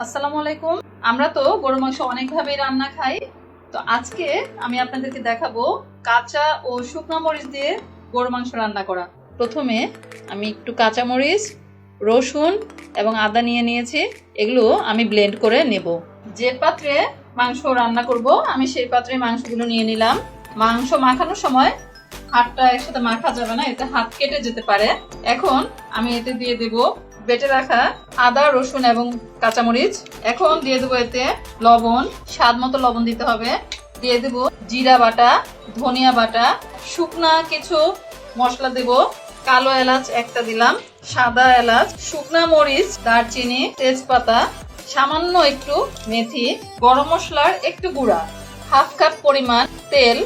আসসালামু আলাইকুম। আমরা তো গরু মাংস অনেকভাবেই রান্না খাই। তো আজকে আমি আপনাদেরকে দেখাবো কাঁচা ও শুকনো মরিচ দিয়ে গরু মাংস রান্না করা। প্রথমে আমি একটু কাঁচা মরিচ, রসুন এবং আদা নিয়ে নিয়েছি। এগুলো আমি ব্লেন্ড করে নেব। যে পাত্রে মাংস রান্না করব আমি সেই পাত্রে মাংসগুলো নিয়ে নিলাম। মাংস মাখানোর সময় হাতটা একসাথে মাখা যাবে না, এতে হাত কেটে যেতে পারে। এখন আমি এতে দিয়ে দেব বেটে রাখা আদা, রসুন এবং কাঁচামরিচ। এখন দিয়ে দেবো এতে লবণ, স্বাদ মতো লবণ দিতে হবে। দিয়ে দেব জিরা বাটা, ধনিয়া বাটা, শুকনা কিছু মশলা দেব। কালো এলাচ একটা দিলাম, সাদা এলাচ, শুকনা মরিচ, দারচিনি, তেজপাতা, সামান্য একটু মেথি, গরম মশলার একটু গুঁড়া, হাফ কাপ পরিমাণ তেল।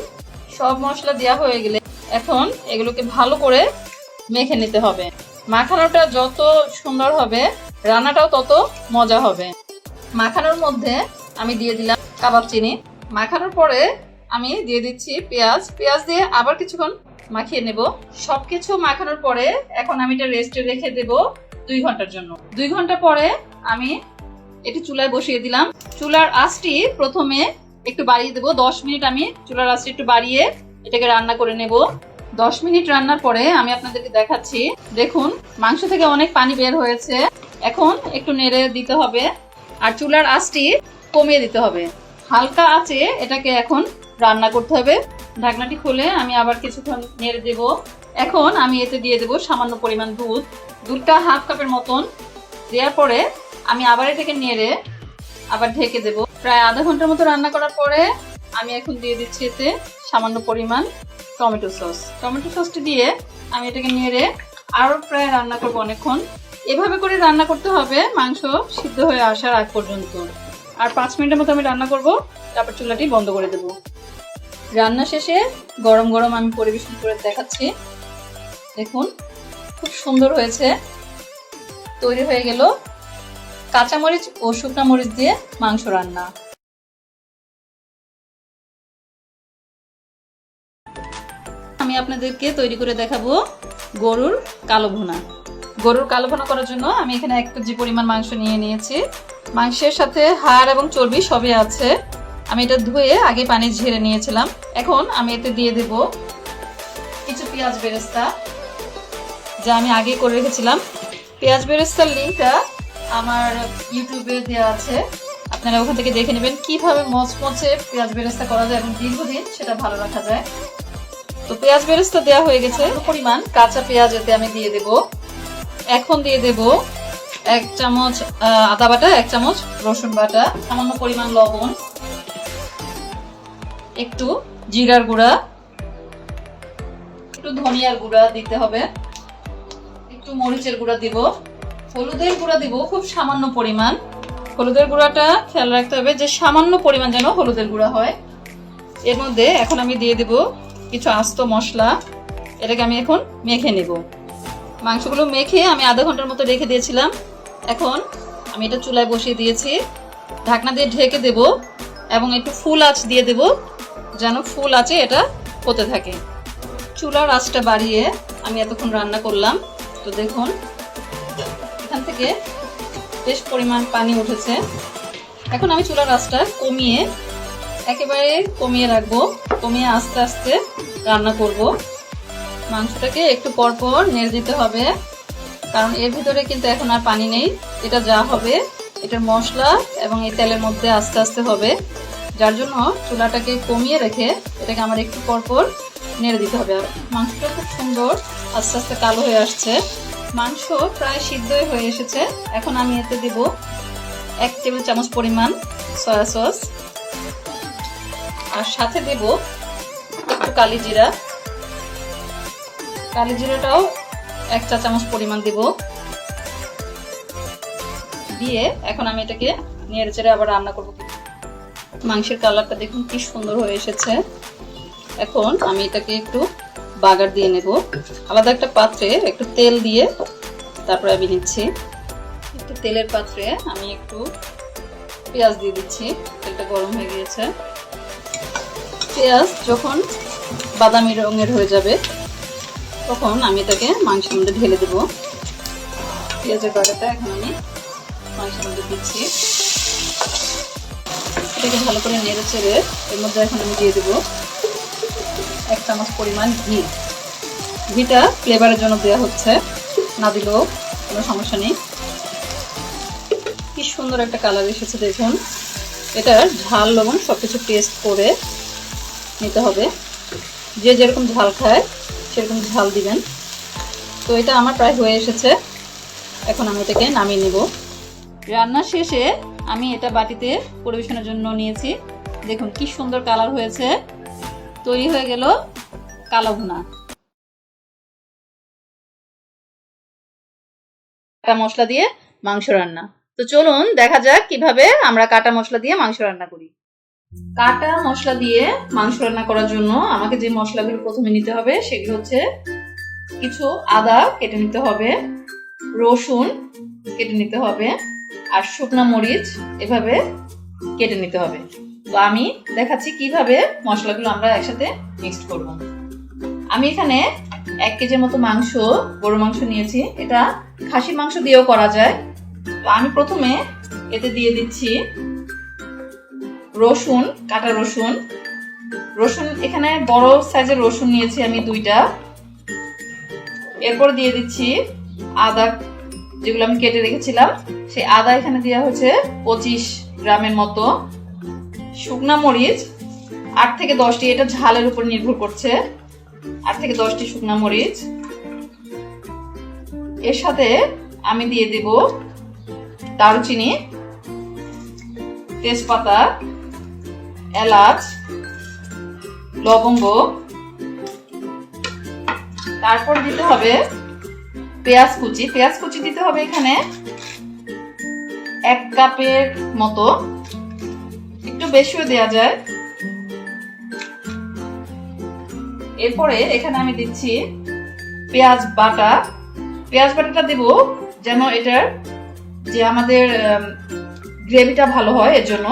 সব মশলা দেওয়া হয়ে গেলে এখন এগুলোকে ভালো করে মেখে নিতে হবে। মাখানোটা যত সুন্দর হবে রান্নাটাও তত মজা হবে। মাখানোর মধ্যে আমি দিয়ে দিলাম কাবাব চিনি। মাখানোর পরে আমি দিয়ে দিচ্ছি পেঁয়াজ। পেঁয়াজ দিয়ে আবার কিছুক্ষণ মাখিয়ে নেব। সবকিছু মাখানোর পরে এখন আমি এটা রেস্টে রেখে দেব 2 ঘন্টার জন্য। 2 ঘন্টা পরে আমি এটি চুলায় বসিয়ে দিলাম। চুলার আঁচটি প্রথমে একটু বাড়িয়ে দেব। 10 মিনিট আমি চুলার আঁচটি একটু বাড়িয়ে এটাকে রান্না করে নেব। 10 মিনিট রান্নার পরে আমি আপনাদেরকে দেখাচ্ছি। দেখুন মাংস থেকে অনেক পানি বের হয়েছে। এখন একটু নেড়ে দিতে হবে আর চুলার আঁচটি কমিয়ে দিতে হবে। হালকা আঁচে এটাকে এখন রান্না করতে হবে। ঢাকনাটি খুলে আমি আবার কিছুক্ষণ নেড়ে দেব। এখন আমি এতে দিয়ে দেব সামান্য পরিমাণ দুধ। দুধটা হাফ কাপের মতন দেওয়ার পরে আমি আবার এটাকে নেড়ে আবার ঢেকে দেব। প্রায় আধা ঘন্টার মতো রান্না করার পরে আমি এখন দিয়ে দিচ্ছি এতে সামান্য পরিমাণ টমেটো সস। টমেটো সসটি দিয়ে আমি এটাকে নেড়ে আরো প্রায় রান্না করবো অনেকক্ষণ। এভাবে করে রান্না করতে হবে মাংস সিদ্ধ হয়ে আসার আগ পর্যন্ত। আর 5 মিনিটের মতো আমি রান্না করব, তারপর চুলাটি বন্ধ করে দেব। রান্না শেষে গরম গরম আমি পরিবেশন করে দেখাচ্ছি। দেখুন খুব সুন্দর হয়েছে। তৈরি হয়ে গেল কাঁচামরিচ ও শুকনা মরিচ দিয়ে মাংস রান্না। আমি আপনাদেরকে তৈরি করে দেখাবো গরুর কালো ভুনা। গরুর কালো ভুনা করার জন্য আমি এখানে 1 কেজি পরিমাণ মাংস নিয়ে নিয়েছি। মাংসের সাথে হাড় এবং চর্বি সবই আছে। আমি এটা ধুয়ে আগে পানি ঝেড়ে নিয়েছিলাম। এখন আমি এতে দিয়ে দেব কিছু পেঁয়াজ বেরেস্তা, যা আমি আগে করে রেখেছিলাম। পেঁয়াজ বেরেস্তার লিঙ্কটা আমার ইউটিউবে দেওয়া আছে, আপনারা ওখান থেকে দেখে নেবেন কিভাবে মচমচে পেঁয়াজ বেরেস্তা করা যায় এবং দীর্ঘদিন সেটা ভালো রাখা যায়। তো পেঁয়াজ বেরেস্তা দেওয়া হয়ে গেছে। পরিমাণ কাঁচা পেঁয়াজ এতে আমি দিয়ে দেব। এখন দিয়ে দেব 1 চামচ আদা বাটা, 1 চামচ রসুন বাটা, সামান্য পরিমাণ লবণ, একটু জিরার গুঁড়া, একটু ধনিয়ার গুঁড়া দিতে হবে, একটু মরিচের গুঁড়া দিব, হলুদের গুঁড়া দিব খুব সামান্য পরিমাণ। হলুদের গুঁড়াটা খেয়াল রাখতে হবে যে সামান্য পরিমাণ যেন হলুদের গুঁড়া হয়। এর মধ্যে এখন আমি দিয়ে দেব কিছু আস্ত মশলা। এটাকে আমি এখন মেখে নেব। মাংসগুলো মেখে আমি আধা ঘন্টার মতো রেখে দিয়েছিলাম। এখন আমি এটা চুলায় বসিয়ে দিয়েছি। ঢাকনা দিয়ে ঢেকে দেব এবং একটু ফুল আঁচ দিয়ে দেব যেন ফুল আঁচে এটা হতে থাকে। চুলার আঁচটা বাড়িয়ে আমি এতক্ষণ রান্না করলাম। তো দেখুন এখান থেকে বেশ পরিমাণ পানি উঠেছে। এখন আমি চুলার আঁচটা কমিয়ে একেবারে কমিয়ে রাখবো। কমিয়ে আস্তে আস্তে রান্না করব। মাংসটাকে একটু পরপর নেড়ে দিতে হবে, কারণ এর ভিতরে কিন্তু এখন আর পানি নেই। এটা যা হবে এটার মশলা এবং এই তেলের মধ্যে আস্তে আস্তে হবে, যার জন্য চুলাটাকে কমিয়ে রেখে এটাকে আমার একটু পরপর নেড়ে দিতে হবে। মাংসটা খুব সুন্দর আস্তে আস্তে কালো হয়ে আসছে। মাংস প্রায় সিদ্ধই হয়ে এসেছে। এখন আমি এতে দেব 1 টেবিল চামচ পরিমাণ সয়া সস আর সাথে দেব একটু কালি জিরা। কালি জিরাটাও 1 চা চামচ পরিমাণ দেব। দিয়ে এখন আমি এটাকে নেড়ে চেড়ে আবার রান্না করব। মাংসের কালারটা দেখুন কি সুন্দর হয়ে এসেছে। এখন আমি এটাকে একটু বাগার দিয়ে নেব। আলাদা একটা পাত্রে একটু তেল দিয়ে তারপরে আমি নিচ্ছি। একটু তেলের পাত্রে আমি একটু পেঁয়াজ দিয়ে দিচ্ছি। তেলটা গরম হয়ে গিয়েছে। পেঁয়াজ যখন বাদামি রঙের হয়ে যাবে তখন আমি এটাকে মাংসের মধ্যে ঢেলে দেব। পেঁয়াজের বাগারটা এখন আমি মাংসের মধ্যে দিচ্ছি। মাংসটাকে ভালো করে নেড়ে চেড়ে এর মধ্যে এখন আমি দিয়ে দেবো 1 চামচ পরিমাণ ঘি। ঘিটা ফ্লেভারের জন্য দেওয়া হচ্ছে, না দিলেও কোনো সমস্যা নেই। কি সুন্দর একটা কালার এসেছে দেখুন। এটার ঝাল লবণ সবকিছু টেস্ট করে নিতে হবে, যে যেরকম ঝাল খায় সেরকম ঝাল দিবেন। তো এটা আমার প্রায় হয়ে এসেছে, এখন আমি এটাকে নামিয়ে নেব। রান্না শেষে আমি এটা বাটিতে পরিবেশনের জন্য নিয়েছি। দেখুন কি সুন্দর কালার হয়েছে। তৈরি হয়ে গেল কালো ভুনা। কাটা মশলা দিয়ে মাংস রান্না। তো চলুন দেখা যাক কিভাবে আমরা কাটা মশলা দিয়ে মাংস রান্না করি। কাটা মশলা দিয়ে মাংস রান্না করার জন্য আমাকে যে মশলাগুলো প্রথমে নিতে হবে সেগুলো হচ্ছে কিছু আদা কেটে নিতে হবে, রসুন কেটে নিতে হবে, আর শুকনা মরিচ এভাবে কেটে নিতে হবে। তো আমি দেখাচ্ছি কিভাবে মশলাগুলো আমরা একসাথে মিক্সড করব। আমি এখানে 1 কেজির মতো মাংস, গরু মাংস নিয়েছি। এটা খাসির মাংস দিয়েও করা যায়। তো আমি প্রথমে এতে দিয়ে দিচ্ছি রসুন, কাটা রসুন। রসুন এখানে বড় সাইজের রসুন নিয়েছি আমি 2টা। এরপর দিয়ে দিচ্ছি আদা, যেগুলো আমি কেটে রেখেছিলাম সেই আদা এখানে দেওয়া হয়েছে 25 গ্রামের মতো। শুকনা মরিচ 8 থেকে 10টি, এটা ঝালের উপর নির্ভর করছে, 8 থেকে 10টি শুকনা মরিচ। এর সাথে আমি দিয়ে দেব দারুচিনি, তেজপাতা, এলাচ, লবঙ্গ। তারপর দিতে হবে পেঁয়াজ কুচি। পেঁয়াজ কুচি দিতে হবে এখানে 1 কাপের মতো, একটু বেশিও দেওয়া যায়। এরপরে এখানে আমি দিচ্ছি পেঁয়াজ বাটা। পেঁয়াজ বাটাটা দেব যেন এটার যে আমাদের গ্রেভিটা ভালো হয়, এর জন্য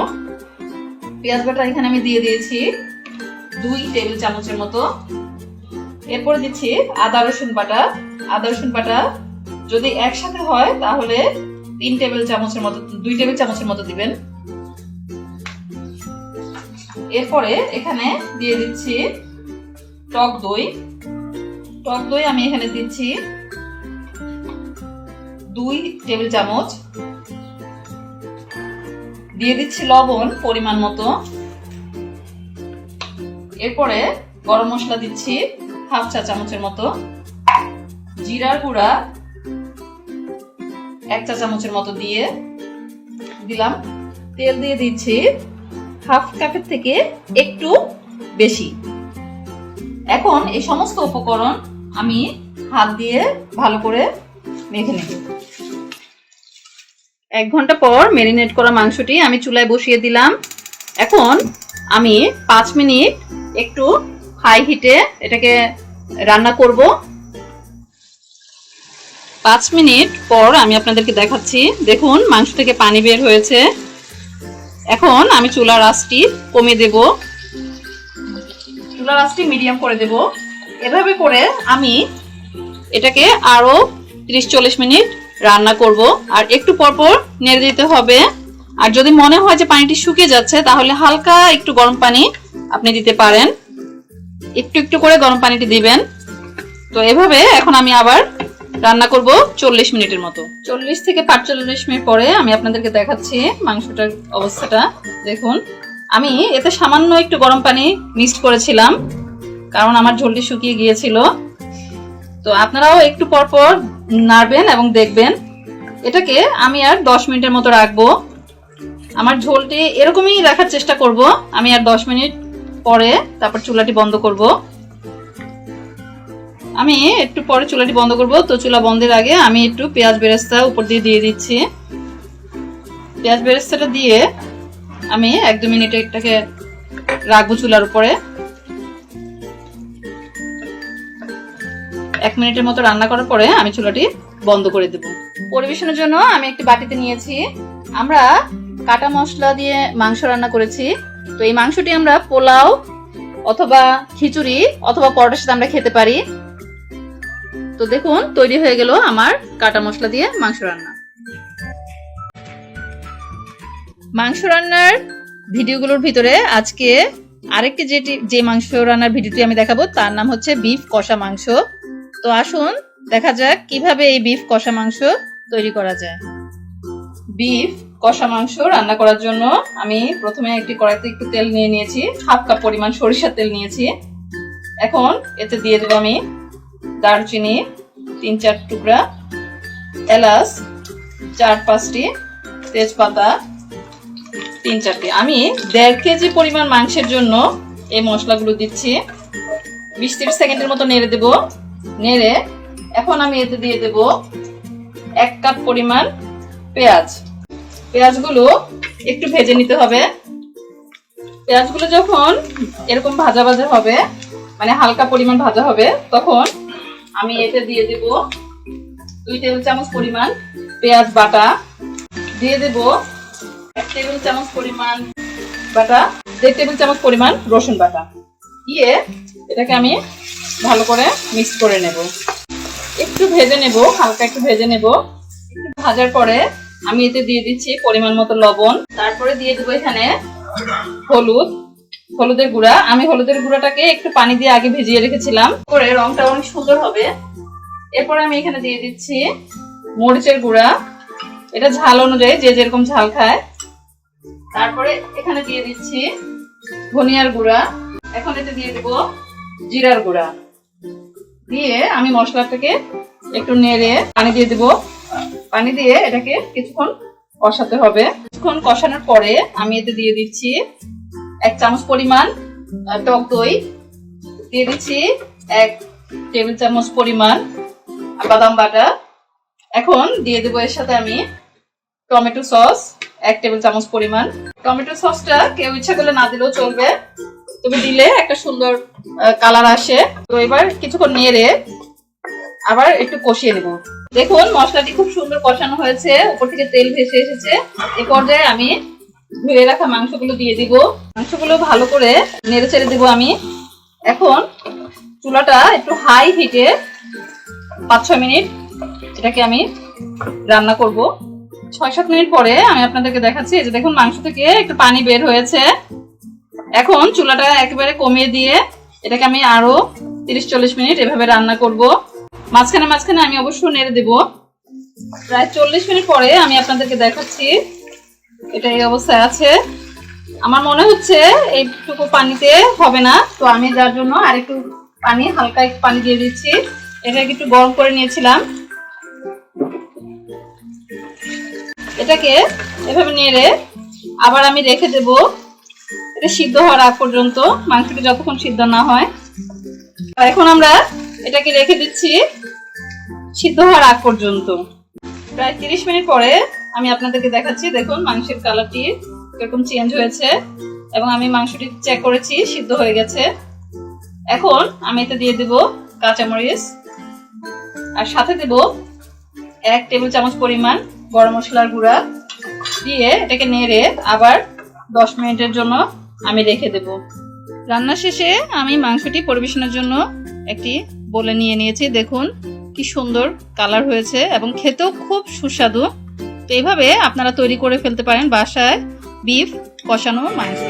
পেঁয়াজ বাটা এখানে আমি দিয়ে দিয়েছি 2 টেবিল চামচের মতো। এরপরে দিচ্ছি আদা রসুন বাটা। আদা রসুন বাটা যদি একসাথে হয় তাহলে 3 টেবিল চামচের মতো, 2 টেবিল চামচের মতো দিবেন। এরপরে এখানে দিয়ে দিচ্ছি টক দই। টক দই আমি এখানে দিচ্ছি 2 টেবিল চামচ। দিয়ে দিচ্ছি লবণ পরিমাণ মতো। এরপরে গরম মশলা দিচ্ছি 1/2 চা চামচের মতো, জিরার গুঁড়া 1 চা চামচের মতো দিয়ে দিলাম। তেল দিয়ে দিচ্ছি 1/2 কাপের থেকে একটু বেশি। এখন এই সমস্ত উপকরণ আমি হাত দিয়ে ভালো করে মেখে নেব। 1 ঘন্টা পর ম্যারিনেট করা মাংসটি আমি চুলায় বসিয়ে দিলাম। এখন আমি 5 মিনিট একটু হাই হিটে এটাকে রান্না করব। 5 মিনিট পর আমি আপনাদেরকে দেখাচ্ছি। দেখুন মাংস থেকে পানি বের হয়েছে। এখন আমি চুলার আঁচটি কমিয়ে দেব, চুলার আঁচটি মিডিয়াম করে দেব। এভাবে করে আমি এটাকে আরো 30-40 মিনিট রান্না করব। আর একটু পরপর নেড়ে দিতে হবে। আর যদি মনে হয় যে পানিটি শুকিয়ে যাচ্ছে তাহলে হালকা একটু গরম পানি আপনি দিতে পারেন, একটু একটু করে গরম পানিটি দিবেন। তো এভাবে এখন আমি আবার রান্না করব 40 মিনিটের মতো। 40 থেকে 45 মিনিট পরে আমি আপনাদেরকে দেখাচ্ছি মাংসটার অবস্থাটা। দেখুন আমি এতে সামান্য একটু গরম পানি মিক্সড করেছিলাম, কারণ আমার ঝোলটি শুকিয়ে গিয়েছিল। তো আপনারাও একটু পরপর নাড়বেন এবং দেখবেন। এটাকে আমি আর 10 মিনিটের মতো রাখবো। আমার ঝোলটি এরকমই রাখার চেষ্টা করব। আমি আর 10 মিনিট পরে তারপর চুলাটি বন্ধ করব। আমি একটু পরে চুলাটি বন্ধ করব। তো চুলা বন্ধের আগে আমি একটু পেঁয়াজ বেরেস্তা উপর দিয়ে দিচ্ছি। পেঁয়াজ বেরেস্তাটা দিয়ে আমি 1-2 মিনিট এটাকে রাখবো চুলার উপরে। 1 মিনিটের মতো রান্না করার পরে আমি চুলাটি বন্ধ করে দেব। পরিবেশনের জন্য আমি একটি বাটিতে নিয়েছি। আমরা কাটা মশলা দিয়ে মাংস রান্না করেছি। তো এই মাংসটি আমরা পোলাও অথবা খিচুড়ি অথবা পরোটার সাথে আমরা খেতে পারি। তো দেখুন তৈরি হয়ে গেল আমার কাটা মশলা দিয়ে মাংস রান্না। মাংস রান্নার ভিডিওগুলোর ভিতরে আজকে আরেকটি যে মাংস রান্নার ভিডিওটি আমি দেখাবো তার নাম হচ্ছে বিফ কষা মাংস। তো আসুন দেখা যাক কিভাবে এই বিফ কষা মাংস তৈরি করা যায়। বিফ কষা মাংস রান্না করার জন্য আমি প্রথমে একটি কড়াইতে একটু তেল নিয়ে নিয়েছি, 1/2 কাপ পরিমাণ সরিষার তেল নিয়েছি। এখন এতে দিয়ে দেবো আমি দারচিনি 3-4 টুকরা, এলাচ 4-5টি, তেজপাতা 3-4টি। আমি 1.5 কেজি পরিমাণ মাংসের জন্য এই মশলাগুলো দিচ্ছি। 20-30 সেকেন্ডের মতো নেড়ে দেব। নেড়ে এখন আমি এতে দিয়ে দেব 1 কাপ পরিমাণ পেঁয়াজ। পেঁয়াজগুলো একটু ভেজে নিতে হবে। পেঁয়াজগুলো যখন এরকম ভাজা ভাজা হবে, মানে হালকা পরিমাণ ভাজা হবে, তখন আমি এতে দিয়ে দেব 2 টেবিল চামচ পরিমাণ পেঁয়াজ বাটা, দিয়ে দেব 1 টেবিল চামচ পরিমাণ বাটা, 1.5 টেবিল চামচ পরিমাণ রসুন বাটা দিয়ে এটাকে আমি ভালো করে মিক্স করে নেব। একটু ভেজে নেব, হালকা একটু ভেজে নেব। একটু ভাজার পরে আমি এতে দিয়ে দিচ্ছি পরিমাণ মতো লবণ। তারপরে দিয়ে দেবো এখানে হলুদের গুঁড়া। আমি হলুদের গুঁড়াটাকে একটু পানি দিয়ে আগে ভিজিয়ে রেখেছিলাম, করে রংটা অনেক সুন্দর হবে। এরপরে আমি এখানে দিয়ে দিচ্ছি মরিচের গুঁড়া, এটা ঝাল অনুযায়ী যে যেরকম ঝাল খায়। তারপরে এখানে দিয়ে দিচ্ছি ধনিয়ার গুঁড়া। এখন এতে দিয়ে দেবো জিরার গুঁড়া। দিয়ে আমি মশলাটাকে একটু নেড়ে পানি দিয়ে দেবো। পানি দিয়ে এটাকে কিছুক্ষণ কষাতে হবে। কিছুক্ষণ কষানোর পরে আমি এতে দিয়ে দিচ্ছি 1 চামচ পরিমাণ টক দই, দিয়ে দিচ্ছি 1 টেবিল চামচ পরিমাণ বাদাম বাটা। এখন দিয়ে দেবো এর সাথে আমি টমেটো সস 1 টেবিল চামচ পরিমাণ। টমেটো সসটা কেউ ইচ্ছা করলে না দিলেও চলবে, তবে দিলে একটা সুন্দর কালার আসে। তো এবার কিছুক্ষণ নেড়ে আবার একটু কষিয়ে নেব। দেখুন মশলাটি খুব সুন্দর কষানো হয়েছে, উপর থেকে তেল ভেসে এসেছে। এই পর্যায়ে আমি ধুয়ে রাখা মাংসগুলো দিয়ে দিব। মাংসগুলো ভালো করে নেড়ে চেড়ে দেবো আমি। এখন চুলাটা একটু হাই হিটে 5-6 মিনিট এটাকে আমি রান্না করব। 6-7 মিনিট পরে আমি আপনাদেরকে দেখাচ্ছি। এই যে দেখুন মাংস থেকে একটু পানি বের হয়েছে। এখন চুলাটা একেবারে কমিয়ে দিয়ে এটাকে আমি আরো 30-40 মিনিট এভাবে রান্না করব। মাঝখানে মাঝখানে আমি অবশ্যই নেড়ে দেব। প্রায় 40 মিনিট পরে আমি আপনাদেরকে দেখাচ্ছি এটা এই অবস্থায় আছে। আমার মনে হচ্ছে এইটুকু পানিতে হবে না, তো আমি যার জন্য আরেকটু পানি, হালকা একটু পানি দিয়ে দিচ্ছি। এটাকে একটু গরম করে নিয়েছিলাম। এটাকে এভাবে নেড়ে আবার আমি রেখে দেব এটা সিদ্ধ হওয়ার আগ পর্যন্ত, মাংসটা যতক্ষণ সিদ্ধ না হয়। এখন আমরা এটাকে রেখে দিচ্ছি সিদ্ধ হওয়ার আগ পর্যন্ত। প্রায় 30 মিনিট পরে আমি আপনাদেরকে দেখাচ্ছি। দেখুন মাংসের কালারটি এরকম চেঞ্জ হয়েছে এবং আমি মাংসটি চেক করেছি, সিদ্ধ হয়ে গেছে। এখন আমি এতে দিয়ে দেব কাঁচামরিচ, আর সাথে দেব 1 টেবিল চামচ পরিমাণ গরম মশলার গুঁড়া। দিয়ে এটাকে নেড়ে আবার 10 মিনিটের জন্য আমি রেখে দেব। রান্না শেষে আমি মাংসটি পরিবেশনের জন্য একটি বলে নিয়ে নিয়েছি। দেখুন কি সুন্দর কালার হয়েছে এবং খেতেও খুব সুস্বাদু। তো এইভাবে আপনারা তৈরি করে ফেলতে পারেন বাসায় বিফ কষানো মাংস।